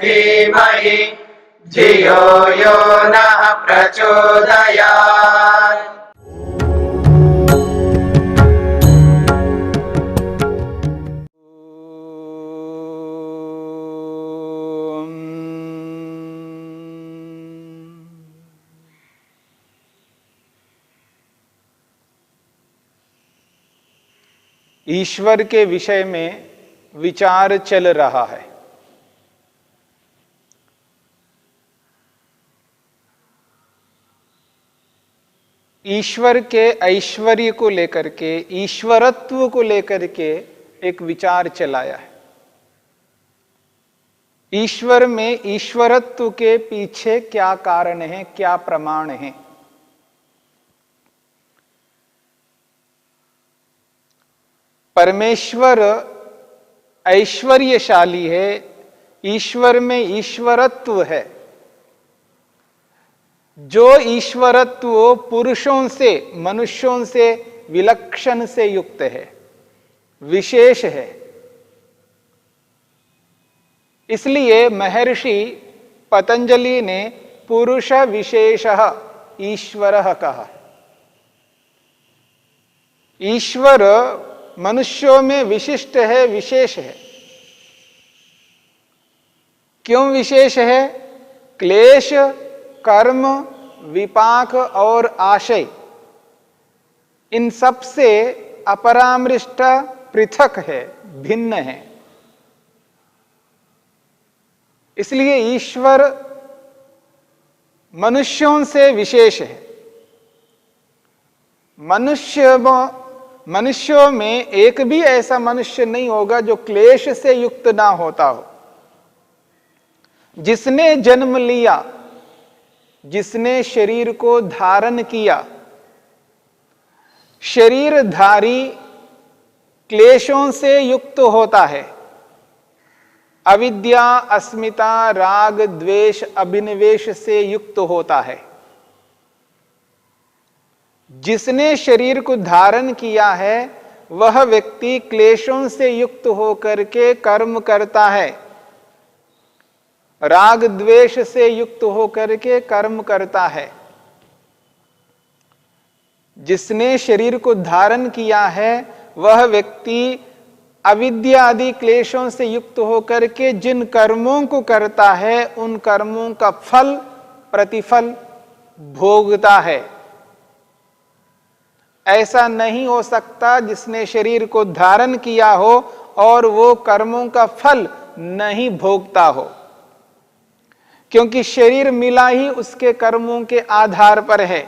धीमहि धियो यो नः प्रचोदयात्। ईश्वर के विषय में विचार चल रहा है। ईश्वर के ऐश्वर्य को लेकर के, ईश्वरत्व को लेकर के एक विचार चलाया है। ईश्वर में ईश्वरत्व के पीछे क्या कारण है, क्या प्रमाण है। परमेश्वर ऐश्वर्यशाली है, ईश्वर में ईश्वरत्व है। जो ईश्वरत्व पुरुषों से, मनुष्यों से विलक्षण से युक्त है, विशेष है। इसलिए महर्षि पतंजलि ने पुरुष विशेषः ईश्वरः कहा। ईश्वर मनुष्यों में विशिष्ट है, विशेष है। क्यों विशेष है? क्लेश, कर्म, विपाक और आशय, इन सब से अपरामृष्ट, पृथक है, भिन्न है। इसलिए ईश्वर मनुष्यों से विशेष है। मनुष्यों में एक भी ऐसा मनुष्य नहीं होगा जो क्लेश से युक्त ना होता हो। जिसने जन्म लिया, जिसने शरीर को धारण किया, शरीरधारी क्लेशों से युक्त होता है। अविद्या, अस्मिता, राग, द्वेष, अभिनिवेश से युक्त होता है। जिसने शरीर को धारण किया है वह व्यक्ति क्लेशों से युक्त होकर के कर्म करता है, राग द्वेष से युक्त होकर के कर्म करता है। जिसने शरीर को धारण किया है वह व्यक्ति अविद्या आदि क्लेशों से युक्त होकर के जिन कर्मों को करता है उन कर्मों का फल, प्रतिफल भोगता है। ऐसा नहीं हो सकता जिसने शरीर को धारण किया हो और वो कर्मों का फल नहीं भोगता हो, क्योंकि शरीर मिला ही उसके कर्मों के आधार पर है।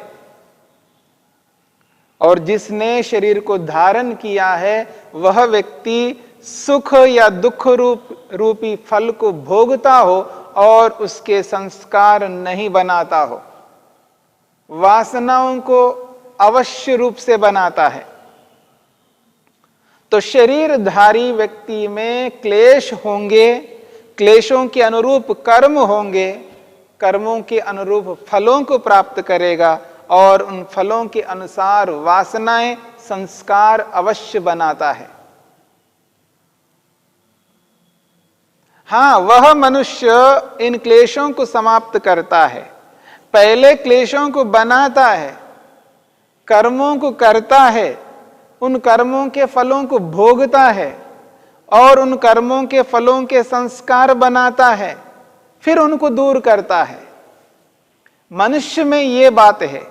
और जिसने शरीर को धारण किया है वह व्यक्ति सुख या दुख रूपी फल को भोगता हो और उसके संस्कार नहीं बनाता हो, वासनाओं को अवश्य रूप से बनाता है। तो शरीरधारी व्यक्ति में क्लेश होंगे, क्लेशों के अनुरूप कर्म होंगे, कर्मों के अनुरूप फलों को प्राप्त करेगा और उन फलों के अनुसार वासनाएं, संस्कार अवश्य बनाता है। हां, वह मनुष्य इन क्लेशों को समाप्त करता है, पहले क्लेशों को बनाता है, कर्मों को करता है, उन कर्मों के फलों को भोगता है और उन कर्मों के फलों के संस्कार बनाता है, फिर उनको दूर करता है। मनुष्य में ये बात है।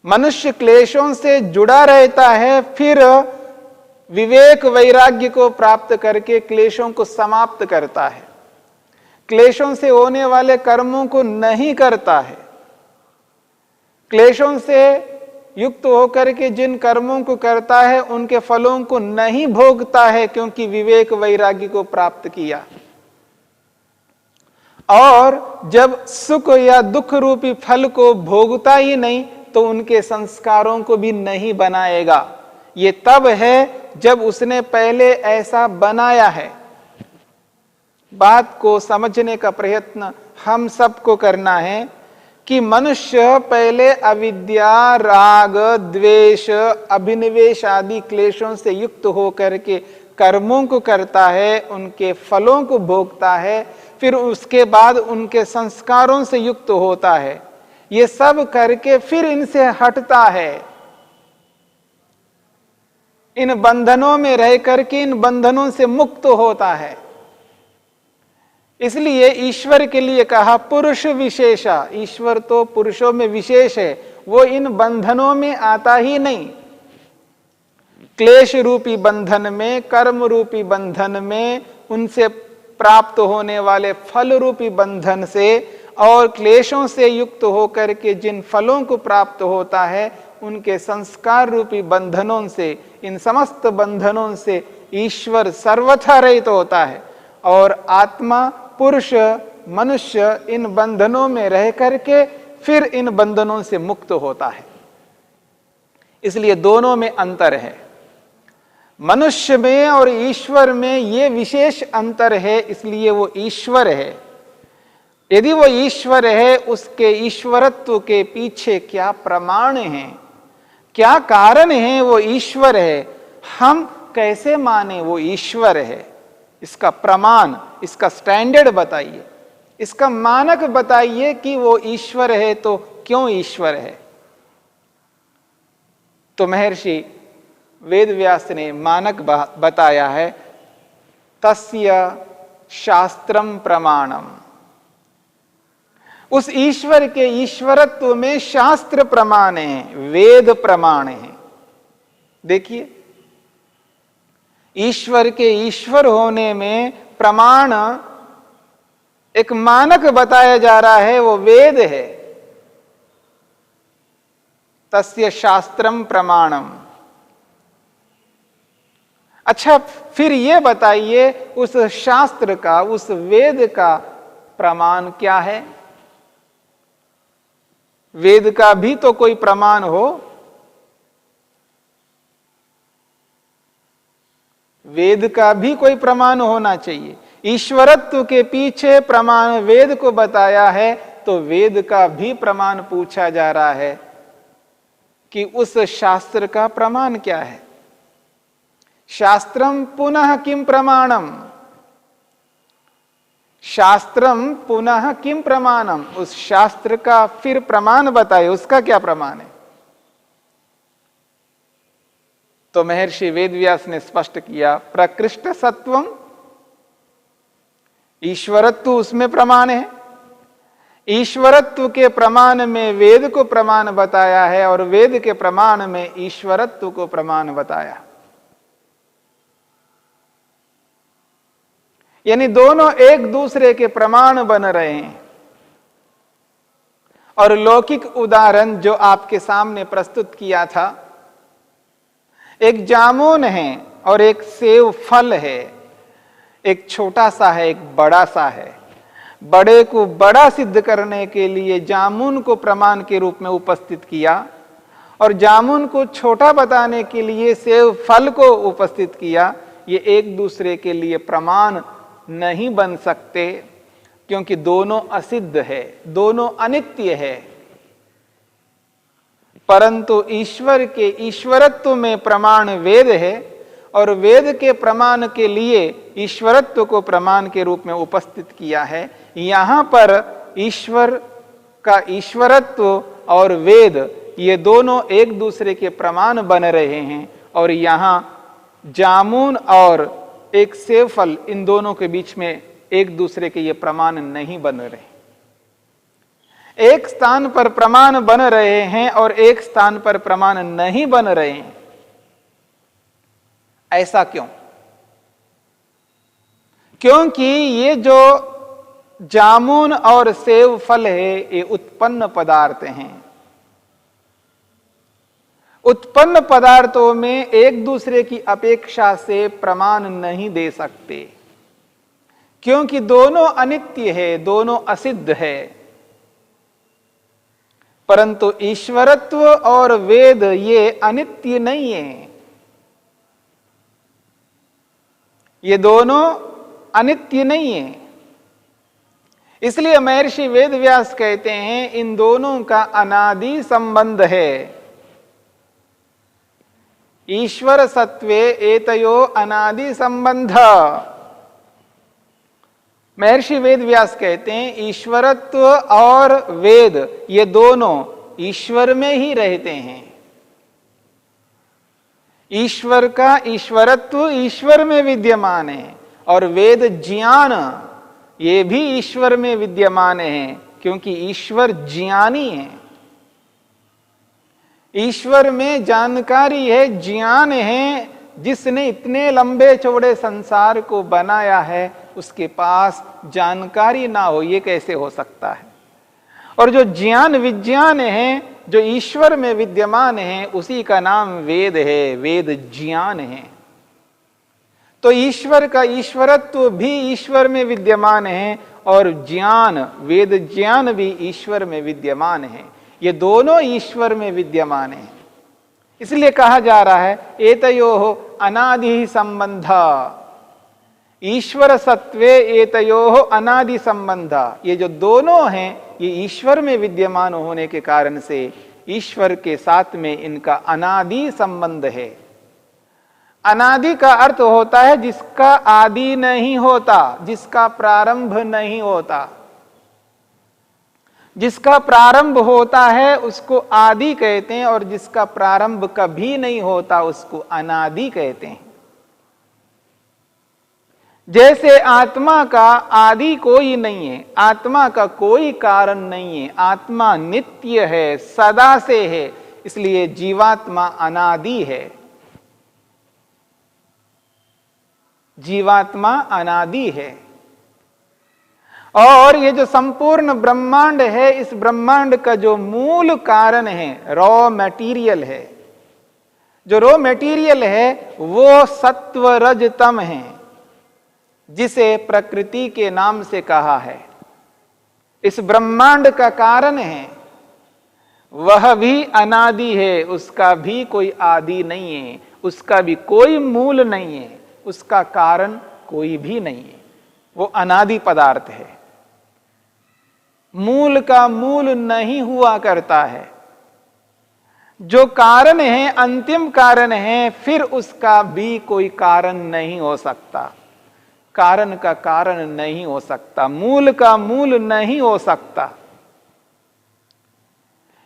मनुष्य क्लेशों से जुड़ा रहता है, फिर विवेक वैराग्य को प्राप्त करके क्लेशों को समाप्त करता है। क्लेशों से होने वाले कर्मों को नहीं करता है। क्लेशों से युक्त होकर के जिन कर्मों को करता है उनके फलों को नहीं भोगता है, क्योंकि विवेक वैराग्य को प्राप्त किया। और जब सुख या दुख रूपी फल को भोगता ही नहीं तो उनके संस्कारों को भी नहीं बनाएगा। ये तब है जब उसने पहले ऐसा बनाया है। बात को समझने का प्रयत्न हम सबको करना है कि मनुष्य पहले अविद्या, राग, द्वेष, अभिनिवेश आदि क्लेशों से युक्त होकर के कर्मों को करता है, उनके फलों को भोगता है, फिर उसके बाद उनके संस्कारों से युक्त होता है, ये सब करके फिर इनसे हटता है, इन बंधनों में रह करके इन बंधनों से मुक्त होता है। इसलिए ईश्वर के लिए कहा पुरुष विशेषा, ईश्वर तो पुरुषों में विशेष है, वो इन बंधनों में आता ही नहीं। क्लेश रूपी बंधन में, कर्म रूपी बंधन में, उनसे प्राप्त होने वाले फल रूपी बंधन से और क्लेशों से युक्त होकर के जिन फलों को प्राप्त होता है, उनके संस्कार रूपी बंधनों से, इन समस्त बंधनों से ईश्वर सर्वथा रहित होता है और आत्मा, पुरुष, मनुष्य इन बंधनों में रह करके फिर इन बंधनों से मुक्त होता है। इसलिए दोनों में अंतर है, मनुष्य में और ईश्वर में ये विशेष अंतर है, इसलिए वो ईश्वर है। यदि वो ईश्वर है, उसके ईश्वरत्व के पीछे क्या प्रमाण है, क्या कारण है वो ईश्वर है, हम कैसे माने वो ईश्वर है, इसका प्रमाण, इसका स्टैंडर्ड बताइए, इसका मानक बताइए कि वो ईश्वर है तो क्यों ईश्वर है। तो महर्षि वेदव्यास ने मानक बताया है, तस्य शास्त्रम प्रमाणम। उस ईश्वर के ईश्वरत्व में शास्त्र प्रमाण है, वेद प्रमाण है। देखिए, ईश्वर के ईश्वर होने में प्रमाण, एक मानक बताया जा रहा है, वो वेद है। तस्य शास्त्रम प्रमाणम। अच्छा, फिर ये बताइए उस शास्त्र का, उस वेद का प्रमाण क्या है? वेद का भी तो कोई प्रमाण हो, वेद का भी कोई प्रमाण होना चाहिए। ईश्वरत्व के पीछे प्रमाण वेद को बताया है, तो वेद का भी प्रमाण पूछा जा रहा है कि उस शास्त्र का प्रमाण क्या है। शास्त्रम पुनः किम प्रमाणम, शास्त्रम पुनः किम प्रमाणम, उस शास्त्र का फिर प्रमाण बताए, उसका क्या प्रमाण है। तो महर्षि वेदव्यास ने स्पष्ट किया, प्रकृष्ट सत्वम, ईश्वरत्व उसमें प्रमाण है। ईश्वरत्व के प्रमाण में वेद को प्रमाण बताया है और वेद के प्रमाण में ईश्वरत्व को प्रमाण बताया। यानी दोनों एक दूसरे के प्रमाण बन रहे हैं। और लौकिक उदाहरण जो आपके सामने प्रस्तुत किया था, एक जामुन है और एक सेव फल है, एक छोटा सा है, एक बड़ा सा है। बड़े को बड़ा सिद्ध करने के लिए जामुन को प्रमाण के रूप में उपस्थित किया और जामुन को छोटा बताने के लिए सेव फल को उपस्थित किया। ये एक दूसरे के लिए प्रमाण नहीं बन सकते, क्योंकि दोनों असिद्ध है, दोनों अनित्य है। परंतु ईश्वर के ईश्वरत्व में प्रमाण वेद है और वेद के प्रमाण के लिए ईश्वरत्व को प्रमाण के रूप में उपस्थित किया है। यहां पर ईश्वर का ईश्वरत्व और वेद, ये दोनों एक दूसरे के प्रमाण बन रहे हैं और यहां जामुन और एक सेब फल, इन दोनों के बीच में एक दूसरे के ये प्रमाण नहीं बन रहे। एक स्थान पर प्रमाण बन रहे हैं और एक स्थान पर प्रमाण नहीं बन रहे हैं। ऐसा क्यों? क्योंकि ये जो जामुन और सेब फल है, ये उत्पन्न पदार्थ हैं। उत्पन्न पदार्थों में एक दूसरे की अपेक्षा से प्रमाण नहीं दे सकते, क्योंकि दोनों अनित्य है, दोनों असिद्ध है। परंतु ईश्वरत्व और वेद ये अनित्य नहीं है, ये दोनों अनित्य नहीं है। इसलिए महर्षि वेदव्यास कहते हैं, इन दोनों का अनादि संबंध है। ईश्वर सत्वे एतयो अनादि संबंध। महर्षि वेद व्यास कहते हैं ईश्वरत्व और वेद ये दोनों ईश्वर में ही रहते हैं। ईश्वर का ईश्वरत्व ईश्वर में विद्यमान है और वेद ज्ञान ये भी ईश्वर में विद्यमान है, क्योंकि ईश्वर ज्ञानी है। ईश्वर में जानकारी है, ज्ञान है। जिसने इतने लंबे चौड़े संसार को बनाया है उसके पास जानकारी ना हो, ये कैसे हो सकता है? और जो ज्ञान विज्ञान है जो ईश्वर में विद्यमान है उसी का नाम वेद है, वेद ज्ञान है। तो ईश्वर का ईश्वरत्व भी ईश्वर में विद्यमान है और ज्ञान वेद ज्ञान भी ईश्वर में विद्यमान है। ये दोनों ईश्वर में विद्यमान है। इसलिए कहा जा रहा है एतयोः अनादि संबंध। ईश्वर सत्वे एतयोः अनादि संबंध। ये जो दोनों हैं ये ईश्वर में विद्यमान होने के कारण से ईश्वर के साथ में इनका अनादि संबंध है। अनादि का अर्थ होता है जिसका आदि नहीं होता, जिसका प्रारंभ नहीं होता। जिसका प्रारंभ होता है उसको आदि कहते हैं और जिसका प्रारंभ कभी नहीं होता उसको अनादि कहते हैं। जैसे आत्मा का आदि कोई नहीं है, आत्मा का कोई कारण नहीं है, आत्मा नित्य है, सदा से है, इसलिए जीवात्मा अनादि है। जीवात्मा अनादि है। और ये जो संपूर्ण ब्रह्मांड है इस ब्रह्मांड का जो मूल कारण है, रॉ मटेरियल है, जो रॉ मटेरियल है वो सत्व रज तम है, जिसे प्रकृति के नाम से कहा है। इस ब्रह्मांड का कारण है वह भी अनादि है, उसका भी कोई आदि नहीं है, उसका भी कोई मूल नहीं है, उसका कारण कोई भी नहीं है, वो अनादि पदार्थ है। मूल का मूल नहीं हुआ करता है। जो कारण है अंतिम कारण है, फिर उसका भी कोई कारण नहीं हो सकता। कारण का कारण नहीं हो सकता, मूल का मूल नहीं हो सकता।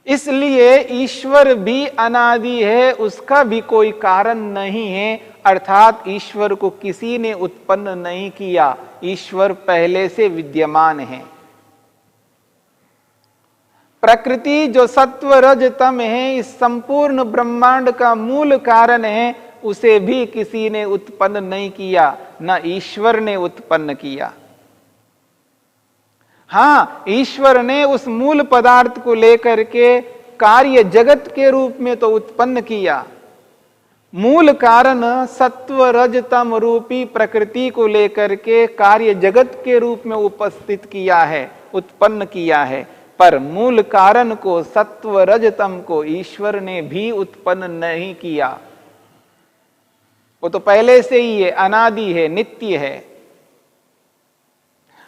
इसलिए ईश्वर भी अनादि है, उसका भी कोई कारण नहीं है, अर्थात ईश्वर को किसी ने उत्पन्न नहीं किया, ईश्वर पहले से विद्यमान है। प्रकृति जो सत्व रज तम है, इस संपूर्ण ब्रह्मांड का मूल कारण है, उसे भी किसी ने उत्पन्न नहीं किया, न ईश्वर ने उत्पन्न किया। हां, ईश्वर ने उस मूल पदार्थ को लेकर के कार्य जगत के रूप में तो उत्पन्न किया। मूल कारण सत्व रज तम रूपी प्रकृति को लेकर के कार्य जगत के रूप में उपस्थित किया है, उत्पन्न किया है, पर मूल कारण को सत्व रजतम को ईश्वर ने भी उत्पन्न नहीं किया। वो तो पहले से ही है, अनादि है, नित्य है।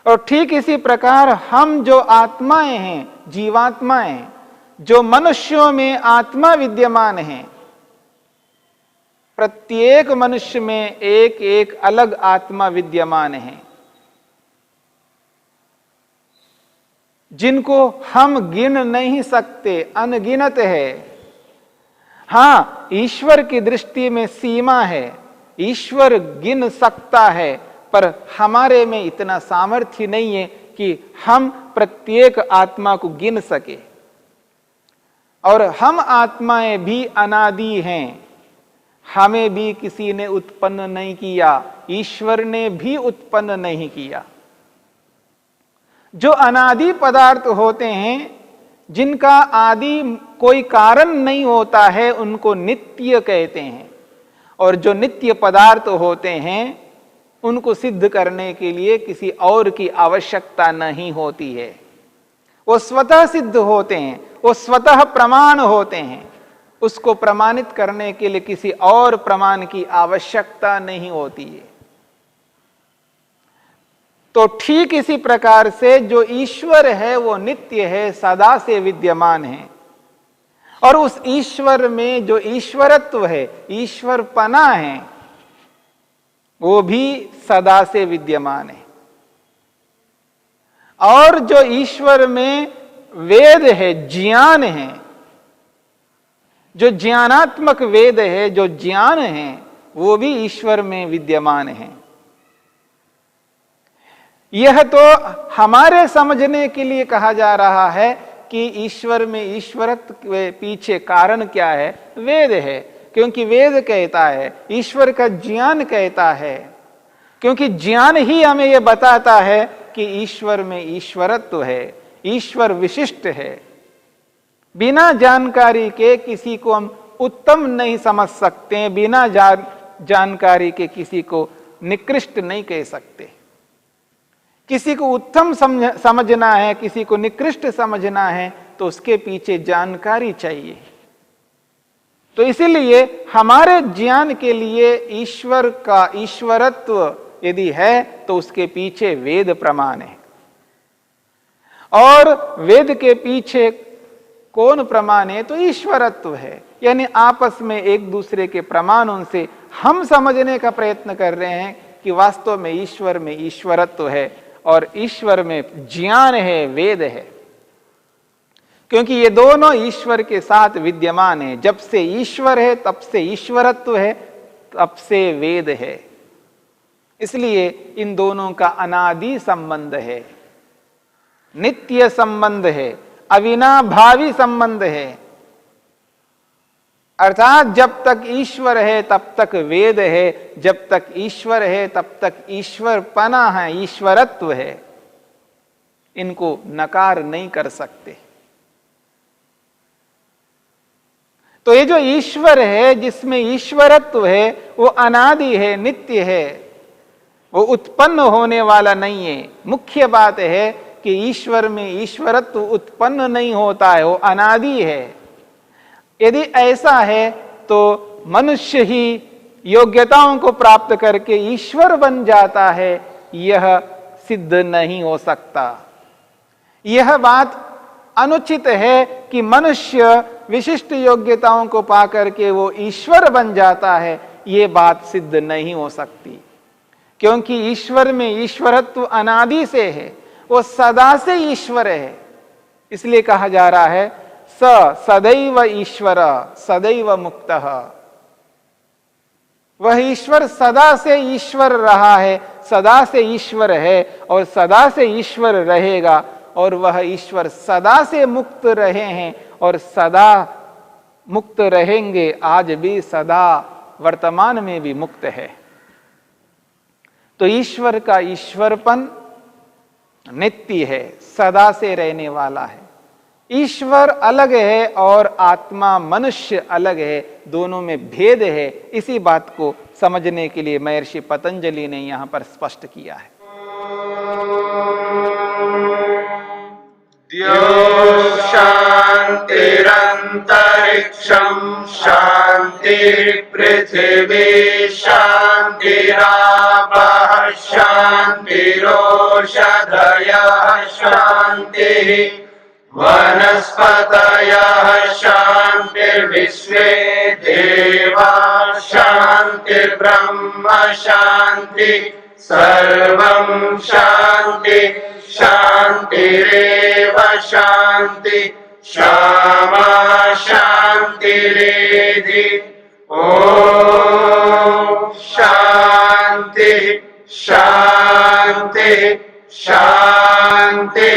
और ठीक इसी प्रकार हम जो आत्माएं हैं, जीवात्माएं, जो मनुष्यों में आत्मा विद्यमान है, प्रत्येक मनुष्य में एक एक अलग आत्मा विद्यमान है, जिनको हम गिन नहीं सकते, अनगिनत है। हां, ईश्वर की दृष्टि में सीमा है, ईश्वर गिन सकता है, पर हमारे में इतना सामर्थ्य नहीं है कि हम प्रत्येक आत्मा को गिन सके। और हम आत्माएं भी अनादि हैं, हमें भी किसी ने उत्पन्न नहीं किया, ईश्वर ने भी उत्पन्न नहीं किया। जो अनादि पदार्थ होते हैं, जिनका आदि कोई कारण नहीं होता है, उनको नित्य कहते हैं। और जो नित्य पदार्थ होते हैं उनको सिद्ध करने के लिए किसी और की आवश्यकता नहीं होती है, वो स्वतः सिद्ध होते हैं, वो स्वतः प्रमाण होते हैं। उसको प्रमाणित करने के लिए किसी और प्रमाण की आवश्यकता नहीं होती है। तो ठीक इसी प्रकार से जो ईश्वर है वो नित्य है, सदा से विद्यमान है। और उस ईश्वर में जो ईश्वरत्व है, ईश्वरपना है, वो भी सदा से विद्यमान है। और जो ईश्वर में वेद है, ज्ञान है, जो ज्ञानात्मक वेद है, जो ज्ञान है, वो भी ईश्वर में विद्यमान है। यह तो हमारे समझने के लिए कहा जा रहा है कि ईश्वर में ईश्वरत्व के पीछे कारण क्या है, वेद है। क्योंकि वेद कहता है, ईश्वर का ज्ञान कहता है, क्योंकि ज्ञान ही हमें यह बताता है कि ईश्वर में ईश्वरत्व है, ईश्वर विशिष्ट है। बिना जानकारी के किसी को हम उत्तम नहीं समझ सकते, बिना जानकारी के किसी को निकृष्ट नहीं कह सकते। किसी को उत्तम समझना है, किसी को निकृष्ट समझना है, तो उसके पीछे जानकारी चाहिए। तो इसीलिए हमारे ज्ञान के लिए ईश्वर का ईश्वरत्व यदि है तो उसके पीछे वेद प्रमाण है। और वेद के पीछे कौन प्रमाण है? तो ईश्वरत्व है। यानी आपस में एक दूसरे के प्रमाणों से हम समझने का प्रयत्न कर रहे हैं कि वास्तव में ईश्वर में ईश्वरत्व है और ईश्वर में ज्ञान है, वेद है। क्योंकि ये दोनों ईश्वर के साथ विद्यमान है। जब से ईश्वर है तब से ईश्वरत्व है, तब से वेद है। इसलिए इन दोनों का अनादि संबंध है, नित्य संबंध है, अविनाभावी संबंध है। अर्थात जब तक ईश्वर है तब तक वेद है, जब तक ईश्वर है तब तक ईश्वरपना है, ईश्वरत्व है। इनको नकार नहीं कर सकते। तो ये जो ईश्वर है, जिसमें ईश्वरत्व है, वो अनादि है, नित्य है, वो उत्पन्न होने वाला नहीं है। मुख्य बात है कि ईश्वर में ईश्वरत्व उत्पन्न नहीं होता है, वो अनादि है। यदि ऐसा है तो मनुष्य ही योग्यताओं को प्राप्त करके ईश्वर बन जाता है, यह सिद्ध नहीं हो सकता। यह बात अनुचित है कि मनुष्य विशिष्ट योग्यताओं को पाकर के वो ईश्वर बन जाता है, ये बात सिद्ध नहीं हो सकती। क्योंकि ईश्वर में ईश्वरत्व अनादि से है, वो सदा से ईश्वर है। इसलिए कहा जा रहा है सदैव ईश्वर सदैव मुक्तः। वह ईश्वर सदा से ईश्वर रहा है, सदा से ईश्वर है और सदा से ईश्वर रहेगा। और वह ईश्वर सदा से मुक्त रहे हैं और सदा मुक्त रहेंगे, आज भी सदा वर्तमान में भी मुक्त है। तो ईश्वर का ईश्वरपन नित्य है, सदा से रहने वाला है। ईश्वर अलग है और आत्मा मनुष्य अलग है, दोनों में भेद है। इसी बात को समझने के लिए महर्षि पतंजलि ने यहां पर स्पष्ट किया है। द्यौ शान्तिरन्तरिक्षं शान्तिः पृथिवी शान्तिरापः शान्तिरोषधयः शान्तिः वनस्पतयः शान्तिर्विश्वे देवाः शान्तिर्ब्रह्म शान्तिः सर्वं शान्ति शान्तिरेव शान्ति क्षमा शान्तिरेधि। ॐ शान्ति शान्ति शान्तिः।